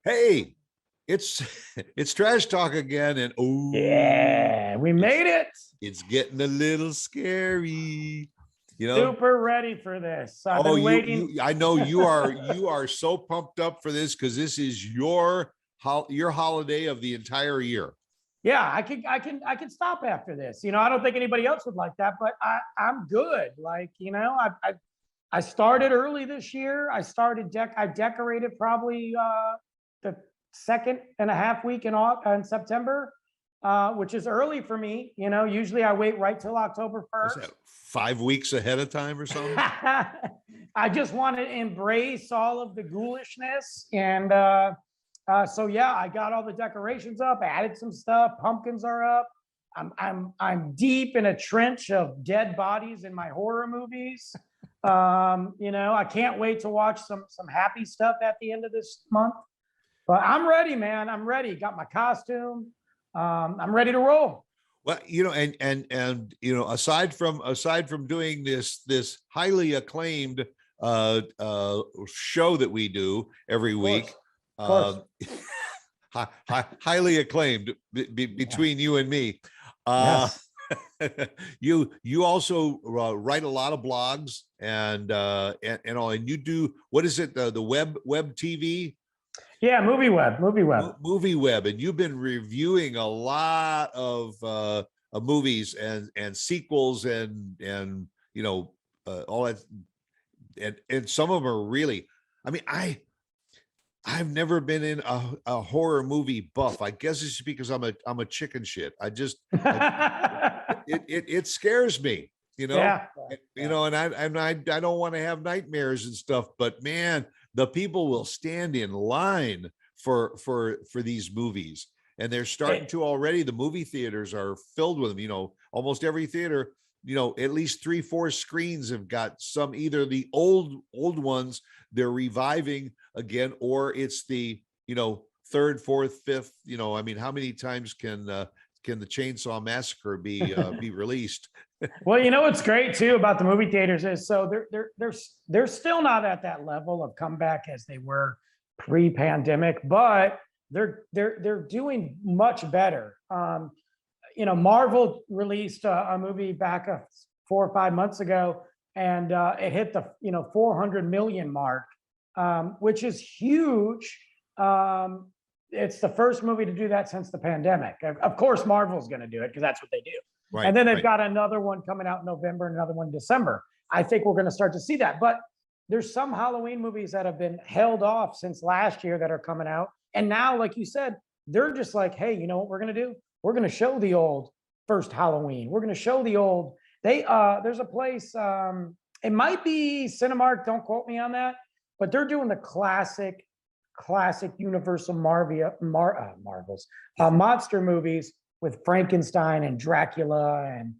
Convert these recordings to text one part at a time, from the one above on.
Hey, it's it's trash talk again, and Yeah, we it's made it. it's getting a little scary, you know. Super ready for this. I've Oh, been you waiting. you I know you are so pumped up for this because this is your holiday of the entire year. Yeah, I can stop after this. I don't think anybody else would like that, but I'm good. I started early this year. I decorated probably the second and a half week in September, which is early for me. Usually I wait right till October What's that? 1st. 5 weeks ahead of time or something? I just want to embrace all of the ghoulishness. And so, yeah, I got all the decorations up, added some stuff. Pumpkins are up. I'm deep in a trench of dead bodies in my horror movies. I can't wait to watch some happy stuff at the end of this month. But I'm ready, man. I'm ready. Got my costume. I'm ready to roll. Well, aside from doing this highly acclaimed show that we do every week, Of course. highly acclaimed between you and me. Yes. You also write a lot of blogs and all, and you do, what is it, the web TV? Yeah, movie web. And you've been reviewing a lot of movies and sequels and all that, and some of them are really, I mean, I've never been in a horror movie buff. I guess it's because I'm a chicken shit. It scares me, Yeah. and I don't want to have nightmares and stuff, but man, the people will stand in line for these movies, and they're starting to already. The movie theaters are filled with them. Almost every theater, at least 3-4 screens have got some, either the old ones they're reviving again, or it's the third, fourth, fifth. I mean, how many times can the Chainsaw Massacre be released? Well, what's great too about the movie theaters is, so they're still not at that level of comeback as they were pre-pandemic, but they're doing much better. Marvel released a movie back 4 or 5 months ago, and it hit the 400 million mark, which is huge. It's the first movie to do that since the pandemic. Of course, Marvel's going to do it because that's what they do. Right, and then they've got another one coming out in November, another one in December. I think we're going to start to see that. But there's some Halloween movies that have been held off since last year that are coming out. And now, like you said, they're just like, hey, you know what we're going to do? We're going to show the old first Halloween. We're going to show the old. There's a place, it might be Cinemark, don't quote me on that, but they're doing the classic Universal Marvels, monster movies with Frankenstein and Dracula and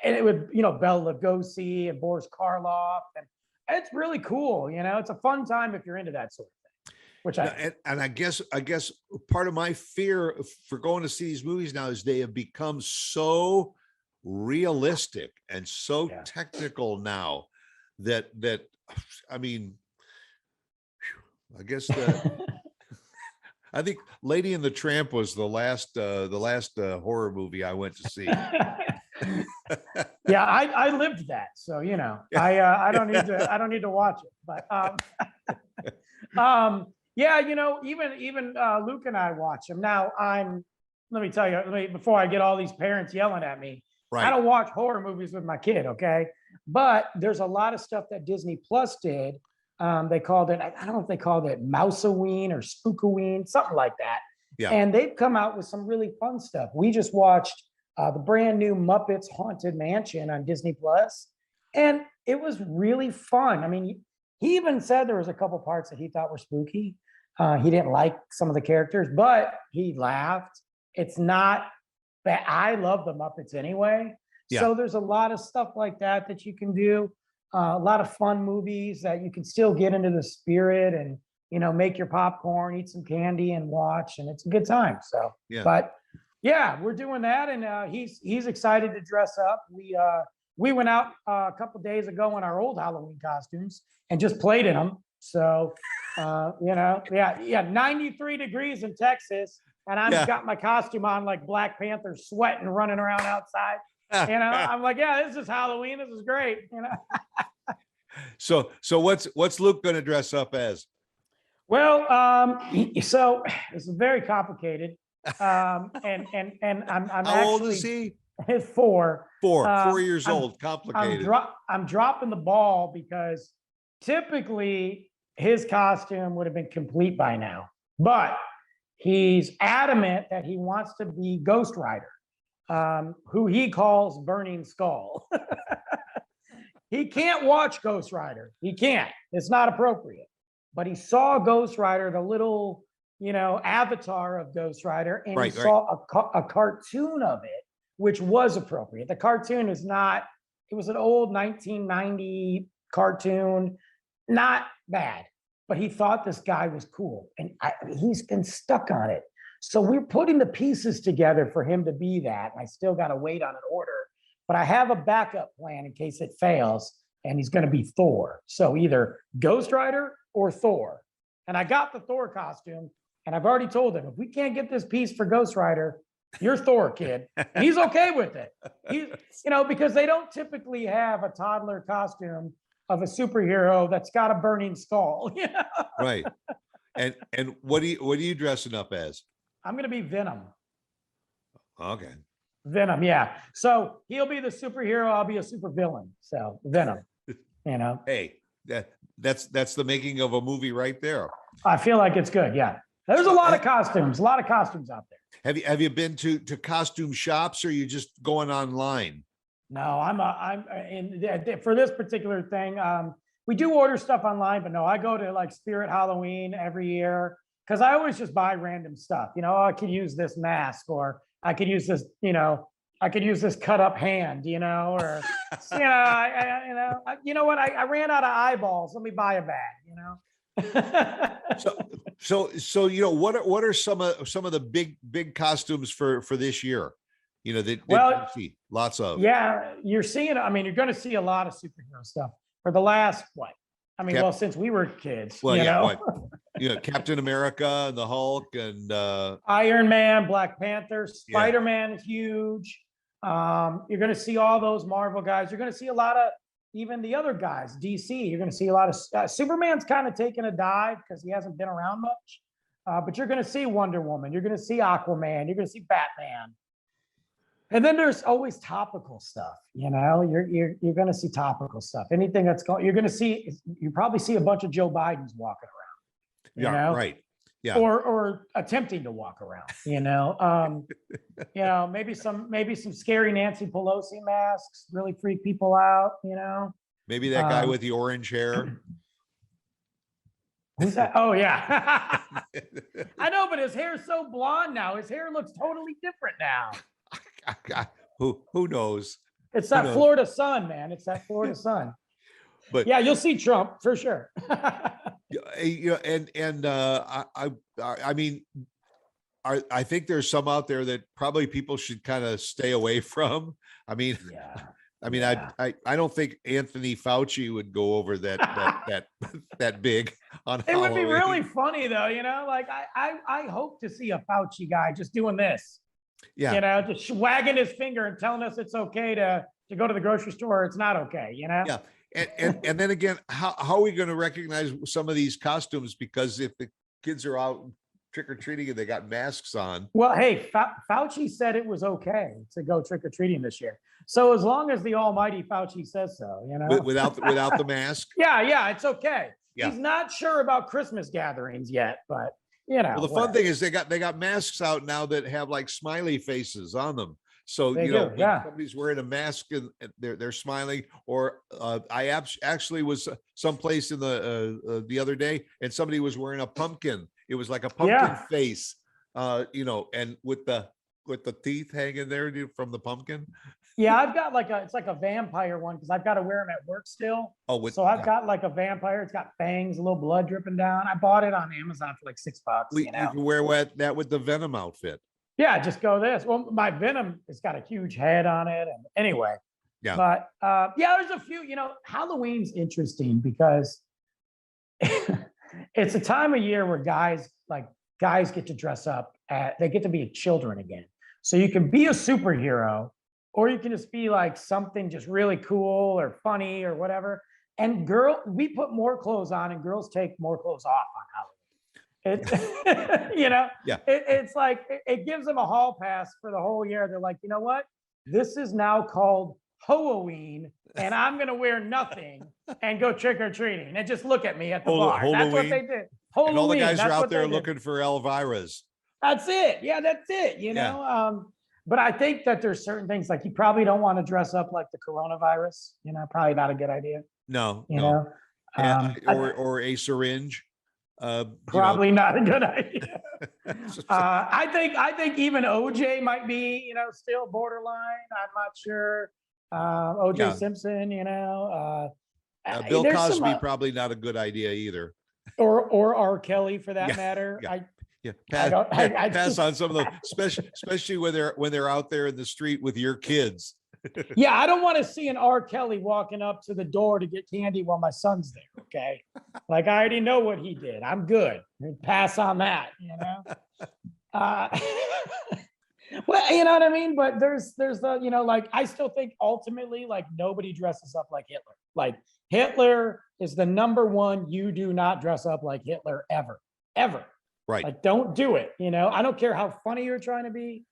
it would, Bela Lugosi and Boris Karloff, and it's really cool. It's a fun time if you're into that sort of thing. Which I guess part of my fear for going to see these movies now is they have become so realistic and so technical now that I mean, I guess I think Lady and the Tramp was the last horror movie I went to see. Yeah, I lived that, so I don't need to watch it. But yeah, even Luke and I watch them now. Let me tell you, before I get all these parents yelling at me, right. I don't watch horror movies with my kid, okay? But there's a lot of stuff that Disney Plus did. They called it, I don't know if they called it Mouseween or Spookoween, something like that. Yeah. And they've come out with some really fun stuff. We just watched the brand new Muppets Haunted Mansion on Disney Plus, and it was really fun. I mean, he even said there was a couple parts that he thought were spooky. He didn't like some of the characters, but he laughed. It's not bad. I love the Muppets anyway. Yeah. So there's a lot of stuff like that you can do. A lot of fun movies that you can still get into the spirit and, make your popcorn, eat some candy and watch, and it's a good time. So, yeah. But yeah, we're doing that. And he's excited to dress up. We went out a couple days ago in our old Halloween costumes and just played in them. So, yeah, 93 degrees in Texas, and I've Yeah. got my costume on like Black Panther, sweating, running around outside. I'm like, yeah, this is Halloween. This is great. So what's Luke going to dress up as? Well, so this is very complicated. And I'm How old is actually he? 4. 4 years old. I'm Complicated. I'm dropping the ball because typically his costume would have been complete by now, but he's adamant that he wants to be Ghost Rider, who he calls Burning Skull. He can't watch Ghost Rider. He can't. It's not appropriate. But he saw Ghost Rider, the little, avatar of Ghost Rider, and Right, he saw a cartoon of it, which was appropriate. The cartoon is not, it was an old 1990 cartoon, not bad, but he thought this guy was cool, and he's been stuck on it. So we're putting the pieces together for him to be that. I still got to wait on an order, but I have a backup plan in case it fails, and he's going to be Thor. So either Ghost Rider or Thor. And I got the Thor costume, and I've already told him, if we can't get this piece for Ghost Rider, you're Thor, kid. And he's okay with it. Because they don't typically have a toddler costume of a superhero that's got a burning skull. Right. And what are you dressing up as? I'm going to be Venom. Okay. Venom, yeah. So he'll be the superhero. I'll be a super villain. So Venom, Hey, that's the making of a movie right there. I feel like it's good. Yeah. There's a lot of costumes out there. Have you been to costume shops, or are you just going online? No, for this particular thing. We do order stuff online, but no, I go to like Spirit Halloween every year because I always just buy random stuff. I could use this mask, or I could use this, I could use this cut up hand, or, you know what? I ran out of eyeballs. Let me buy a bag, So what are some of the big costumes for this year? That you see lots of. Yeah, you're seeing. I mean, you're going to see a lot of superhero stuff for the last what? I mean, since we were kids. Captain America and the Hulk and Iron Man, Black Panther, Spider-Man is huge. You're going to see all those Marvel guys. You're going to see a lot of even the other guys, DC. You're going to see a lot of Superman's kind of taking a dive because he hasn't been around much. But you're going to see Wonder Woman. You're going to see Aquaman. You're going to see Batman. And then there's always topical stuff. You're going to see topical stuff. Anything that's going, you probably see a bunch of Joe Bidens walking around. Right. Yeah. Or attempting to walk around, maybe some scary Nancy Pelosi masks really freak people out, Maybe that guy with the orange hair. Who's that? Oh yeah. I know, but his hair's so blonde now. His hair looks totally different now. Who knows? It's that Florida sun, man. It's that Florida sun. But yeah, you'll see Trump for sure. I mean, I think there's some out there that probably people should kind of stay away from. I mean, I don't think Anthony Fauci would go over that big on it would be Halloween. really funny though, like I hope to see a Fauci guy just doing this. Yeah. Just wagging his finger and telling us it's okay to go to the grocery store, or it's not okay, Yeah. And then again, how are we going to recognize some of these costumes? Because if the kids are out trick-or-treating and they got masks on. Well, hey, Fauci said it was okay to go trick-or-treating this year. So as long as the almighty Fauci says so, without the mask. Yeah, it's okay. Yeah. He's not sure about Christmas gatherings yet, but well, the fun thing is they got masks out now that have like smiley faces on them. So when somebody's wearing a mask and they're smiling. Or I actually was someplace in the other day, and somebody was wearing a pumpkin. It was like a pumpkin face, and with the teeth hanging there from the pumpkin. Yeah, I've got it's like a vampire one because I've got to wear them at work still. So I've got like a vampire. It's got fangs, a little blood dripping down. I bought it on Amazon for like $6. You can wear that with the Venom outfit. Yeah, just go this. Well, my Venom has got a huge head on it. And anyway, but there's a few, Halloween's interesting because it's a time of year where guys get to dress up they get to be children again. So you can be a superhero, or you can just be like something just really cool or funny or whatever. And we put more clothes on and girls take more clothes off on Halloween. It, Yeah. it's like, it gives them a hall pass for the whole year. They're like, you know what? This is now called Halloween, and I'm going to wear nothing and go trick or treating and just look at me at the bar. That's what they did. Halloween. And all the guys are out there looking for Elvira's. That's it. Yeah, that's it. But I think that there's certain things like you probably don't want to dress up like the coronavirus. Probably not a good idea. No, or a syringe. Probably not a good idea. I think even OJ might be, still borderline. I'm not sure. OJ Simpson, Bill Cosby, probably not a good idea either. Or R. Kelly for that matter. Pass on some of those, especially when they're out there in the street with your kids. Yeah, I don't want to see an R. Kelly walking up to the door to get candy while my son's there. Okay, like I already know what he did. I'm good. Pass on that. Well, you know what I mean. But there's the like I still think ultimately like nobody dresses up like Hitler. Like Hitler is the number one. You do not dress up like Hitler ever. Right. Like, don't do it. I don't care how funny you're trying to be.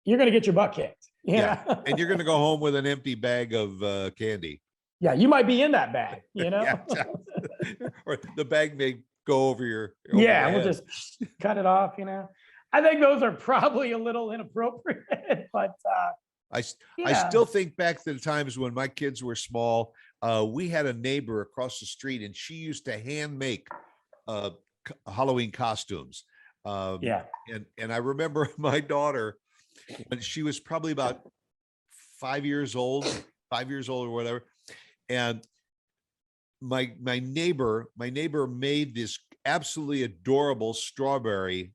You're going to get your butt kicked. Yeah. And you're going to go home with an empty bag of candy. Yeah. You might be in that bag, Or the bag may go over your. We'll just cut it off, I think those are probably a little inappropriate, but I still think back to the times when my kids were small. We had a neighbor across the street, and she used to hand make Halloween costumes. And I remember my daughter, when she was probably about 5 years old or whatever, and my neighbor made this absolutely adorable strawberry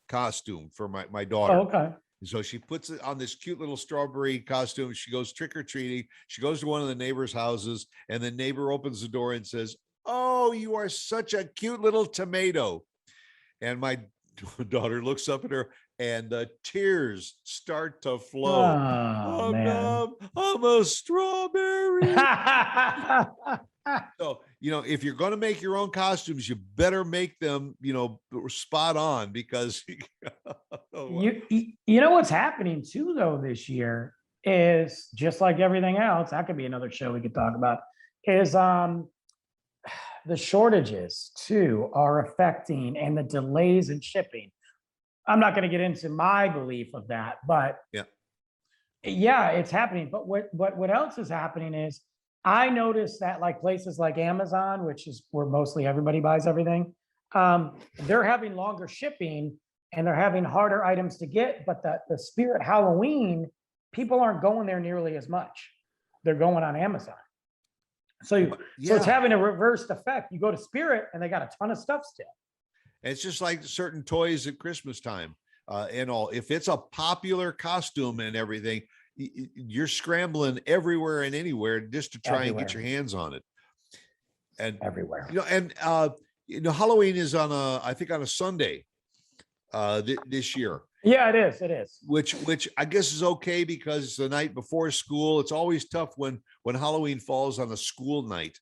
costume for my daughter. Oh, okay. So she puts it on this cute little strawberry costume. She goes trick-or-treating. She goes to one of the neighbors' houses, and the neighbor opens the door and says, "Oh, you are such a cute little tomato." And my daughter looks up at her, and the tears start to flow. Oh, man. I'm a strawberry. So, if you're going to make your own costumes, you better make them, spot on, because you know what's happening too, though, this year is just like everything else. That could be another show we could talk about. Is the shortages too are affecting, and the delays in shipping. I'm not going to get into my belief of that, but yeah, it's happening. But what else is happening is I noticed that like places like Amazon, which is where mostly everybody buys everything, they're having longer shipping and they're having harder items to get. But the Spirit Halloween, people aren't going there nearly as much. They're going on Amazon. So it's having a reversed effect. You go to Spirit and they got a ton of stuff still. It's just like certain toys at Christmas time and all. If it's a popular costume and everything, you're scrambling everywhere and anywhere just to try and get your hands on it. And everywhere. Halloween is I think on a Sunday this year. Yeah, it is. It is. Which I guess is okay because it's the night before school. It's always tough when Halloween falls on a school night.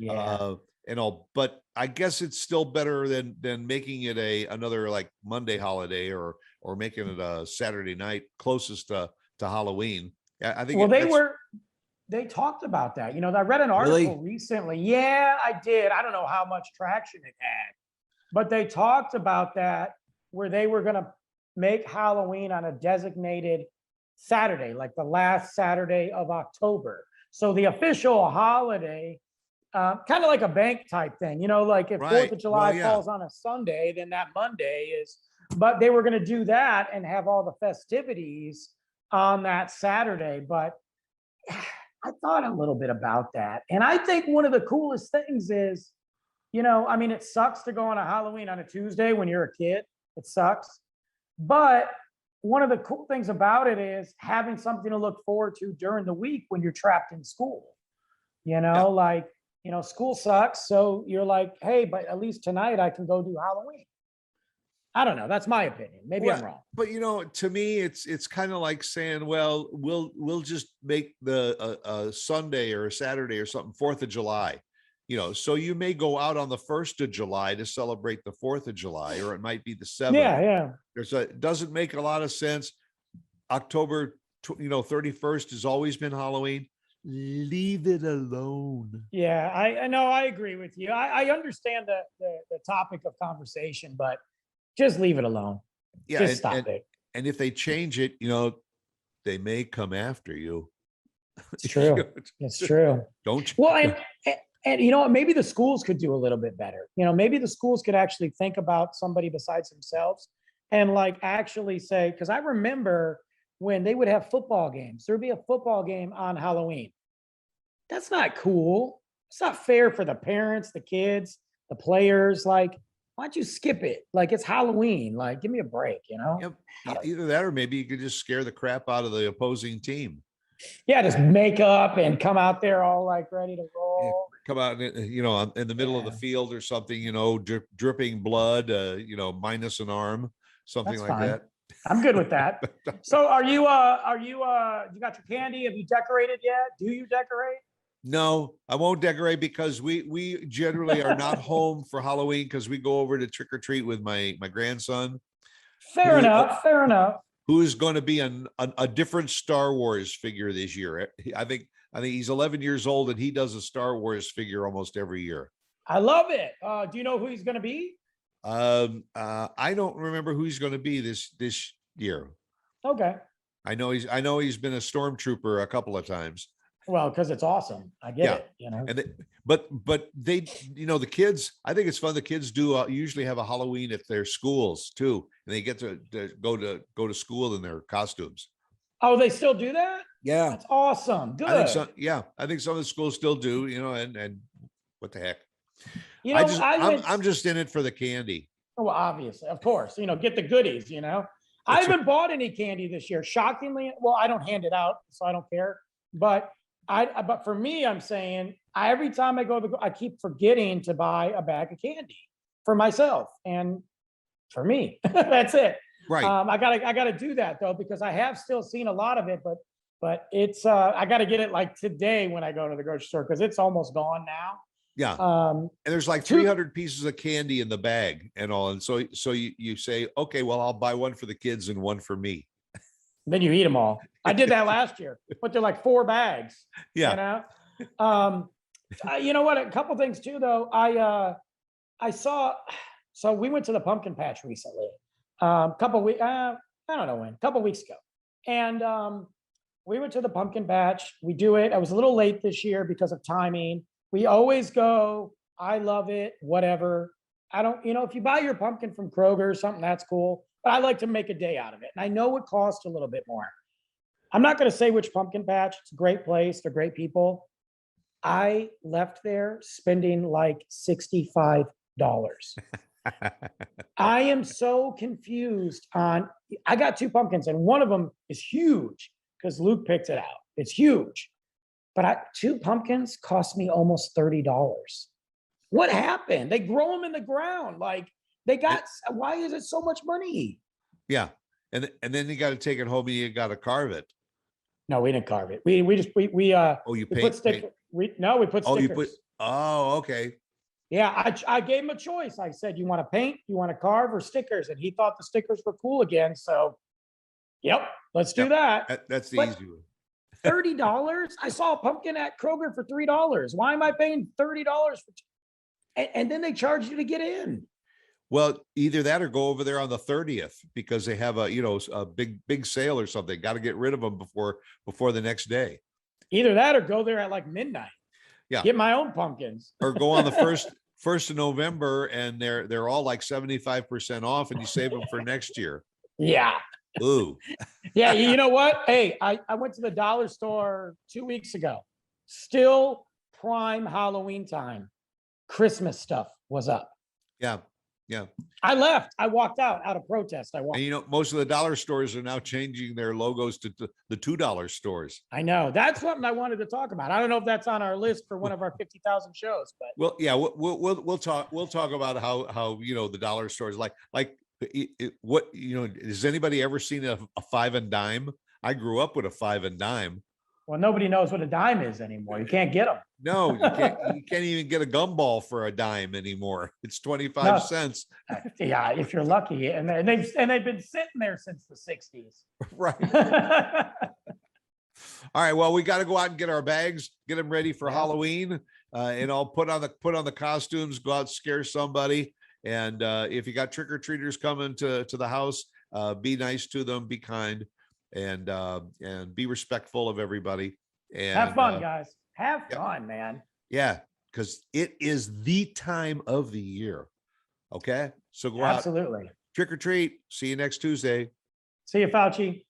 Yeah. And all, but I guess it's still better than making it another like Monday holiday or making it a Saturday night closest to Halloween. I think. Well, they talked about that. I read an article recently. Yeah, I did. I don't know how much traction it had, but they talked about that where they were going to make Halloween on a designated Saturday, like the last Saturday of October. So the official holiday, kind of like a bank type thing, like if 4th of July falls on a Sunday, then that Monday is, but they were going to do that and have all the festivities on that Saturday. But I thought a little bit about that. And I think one of the coolest things is, it sucks to go on a Halloween on a Tuesday when you're a kid. It sucks. But one of the cool things about it is having something to look forward to during the week when you're trapped in school. Like, school sucks. So you're like, hey, but at least tonight I can go do Halloween. I don't know. That's my opinion. Maybe I'm wrong. But to me, it's kind of like saying, well, we'll just make the a Sunday or a Saturday or something 4th of July. So you may go out on the 1st of July to celebrate the 4th of July, or it might be the 7th. Yeah. It doesn't make a lot of sense. October 31st has always been Halloween. Leave it alone. Yeah, I know. I agree with you. I understand the topic of conversation, but just leave it alone. Yeah, just stop it. And if they change it, they may come after you. It's true. It's true. Don't you? Well, and you know what? Maybe the schools could do a little bit better. Maybe the schools could actually think about somebody besides themselves and like actually say, because I remember when they would have football games, there'd be a football game on Halloween. That's not cool. It's not fair for the parents, the kids, the players. Like, why don't you skip it? Like, it's Halloween. Like, give me a break, Yep. Either that, or maybe you could just scare the crap out of the opposing team. Yeah, just make up and come out there all like ready to roll. Come out, in the middle of the field or something, dripping blood, minus an arm, something That's like fine. that. I'm good with that. So you got your candy? Have you decorated yet? Do you decorate? No, I won't decorate because we generally are not home for Halloween because we go over to trick or treat with my grandson. Fair enough. Who is going to be a different Star Wars figure this year? I think he's 11 years old and he does a Star Wars figure almost every year. I love it. Do you know who he's going to be? I don't remember who he's going to be this year. Okay. I know he's been a stormtrooper a couple of times. Well, because it's awesome. I get it. And but they, the kids, I think it's fun. The kids do usually have a Halloween at their schools too, and they get to go to school in their costumes. Oh, they still do that? Yeah, that's awesome. Good. I think some of the schools still do. And what the heck? I'm just in it for the candy. Well, obviously, of course, get the goodies. I haven't bought any candy this year. Shockingly, well, I don't hand it out, so I don't care. But but for me, I'm saying every time I go, I keep forgetting to buy a bag of candy for myself and for me. That's it. Right. I gotta do that though, because I have still seen a lot of it, but it's I gotta get it like today when I go to the grocery store because it's almost gone now. Yeah. And there's like 300 pieces of candy in the bag and all. And so you say, okay, well, I'll buy one for the kids and one for me. Then you eat them all. I did that last year, but they're like 4 bags. Yeah. You know what? A couple things too, though. I saw. So we went to the pumpkin patch recently. Couple weeks. I don't know when. A couple weeks ago, and we went to the pumpkin patch. We do it. I was a little late this year because of timing. We always go. I love it. Whatever. I don't. If you buy your pumpkin from Kroger or something, that's cool. But I like to make a day out of it. And I know it costs a little bit more. I'm not going to say which pumpkin patch. It's a great place. They're great people. I left there spending like $65. I am so confused I got 2 pumpkins and one of them is huge because Luke picked it out. It's huge. But 2 pumpkins cost me almost $30. What happened? They grow them in the ground. Like, why is it so much money? Yeah. And then you got to take it home and you got to carve it. No, we didn't carve it. We put stickers. We put stickers. Okay. Yeah, I gave him a choice. I said, you want to paint, you want to carve, or stickers? And he thought the stickers were cool again. So, yep, let's do that. That's the easy one. $30? I saw a pumpkin at Kroger for $3. Why am I paying $30 for? And then they charge you to get in. Well, either that or go over there on the 30th because they have a big sale or something. Got to get rid of them before the next day. Either that or go there at like midnight. Yeah. Get my own pumpkins. Or go on the first of November and they're all like 75% off and you save them for next year. Yeah. Ooh. Yeah. You know what? Hey, I went to the dollar store 2 weeks ago. Still prime Halloween time. Christmas stuff was up. Yeah. Yeah. I left. I walked out of protest. I walked. And most of the dollar stores are now changing their logos to the $2 stores. I know. That's something I wanted to talk about. I don't know if that's on our list for one of our 50,000 shows, but Well, yeah, we'll talk about how the dollar stores what has anybody ever seen a 5 and dime? I grew up with a 5 and dime. well, nobody knows what a dime is anymore. You can't get them. No, you can't even get a gumball for a dime anymore. It's 25 No. cents. Yeah, if you're lucky. And they've been sitting there since the 60s. Right. All right. Well, we got to go out and get our bags, get them ready for Halloween, and I'll put on the costumes, go out, scare somebody. And if you got trick-or-treaters coming to the house, be nice to them, be kind, and be respectful of everybody. And have fun, guys. Have fun, man. Yeah, because it is the time of the year. Okay. So go out. Absolutely. Trick or treat. See you next Tuesday. See you, Fauci.